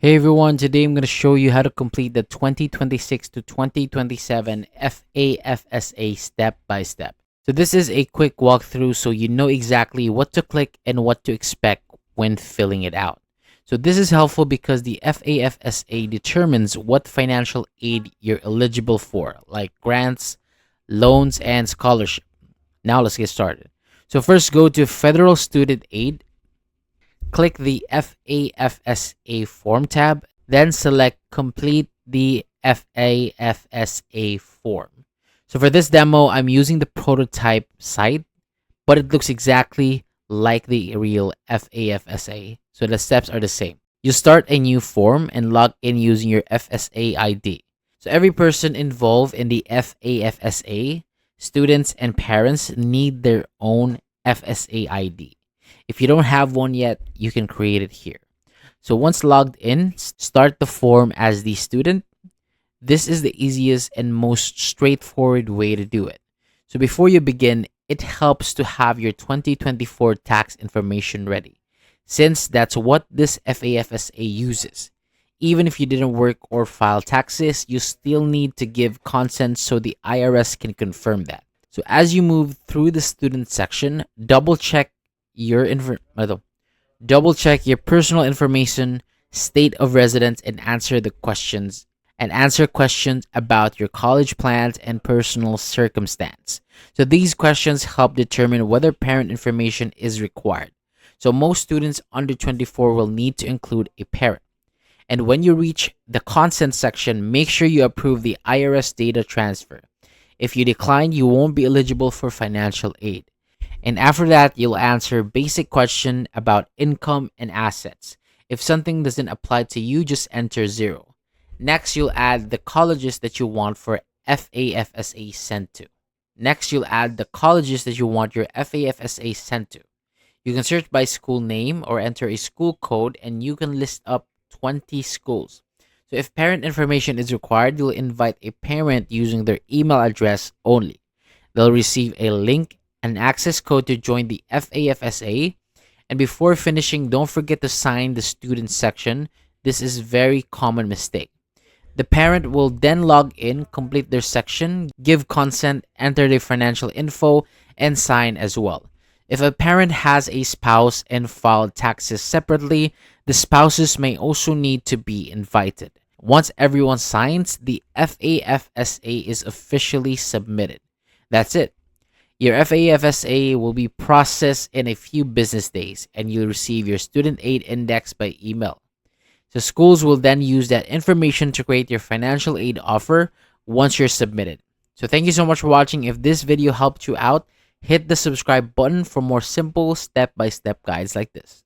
Hey everyone, today I'm going to show you how to complete the 2026 to 2027 FAFSA step by step. So this is a quick walkthrough so you know exactly what to click and what to expect when filling it out. So this is helpful because the FAFSA determines what financial aid you're eligible for, like grants, loans, and scholarship. Now let's get started. So first go to Federal Student Aid. Click the FAFSA form tab, then select complete the FAFSA form. So for this demo, I'm using the prototype site, but it looks exactly like the real FAFSA. So the steps are the same. You start a new form and log in using your FSA ID. So every person involved in the FAFSA, students and parents, need their own FSA ID. If you don't have one yet, you can create it here. So once logged in, start the form as the student. This is the easiest and most straightforward way to do it. So before you begin, it helps to have your 2024 tax information ready, since that's what this FAFSA uses. Even if you didn't work or file taxes, you still need to give consent so the IRS can confirm that. So as you move through the student section, your double check your personal information, state of residence, and answer questions about your college plans and personal circumstance. So these questions help determine whether parent information is required. So most students under 24 will need to include a parent. And when you reach the consent section, make sure you approve the IRS data transfer. If you decline, you won't be eligible for financial aid. And after that, you'll answer basic question about income and assets. If something doesn't apply to you, just enter 0. Next, you'll add the colleges that you want for FAFSA sent to. Next, you'll add the colleges that you want your FAFSA sent to. You can search by school name or enter a school code, and you can list up 20 schools. So if parent information is required, you'll invite a parent using their email address only. They'll receive a link, an access code to join the FAFSA. And before finishing, don't forget to sign the student section. This is a very common mistake. The parent will then log in, complete their section, give consent, enter their financial info, and sign as well. If a parent has a spouse and filed taxes separately, the spouses may also need to be invited. Once everyone signs, the FAFSA is officially submitted. That's it. Your FAFSA will be processed in a few business days, and you'll receive your student aid index by email. So schools will then use that information to create your financial aid offer once you're submitted. So thank you so much for watching. If this video helped you out, hit the subscribe button for more simple step-by-step guides like this.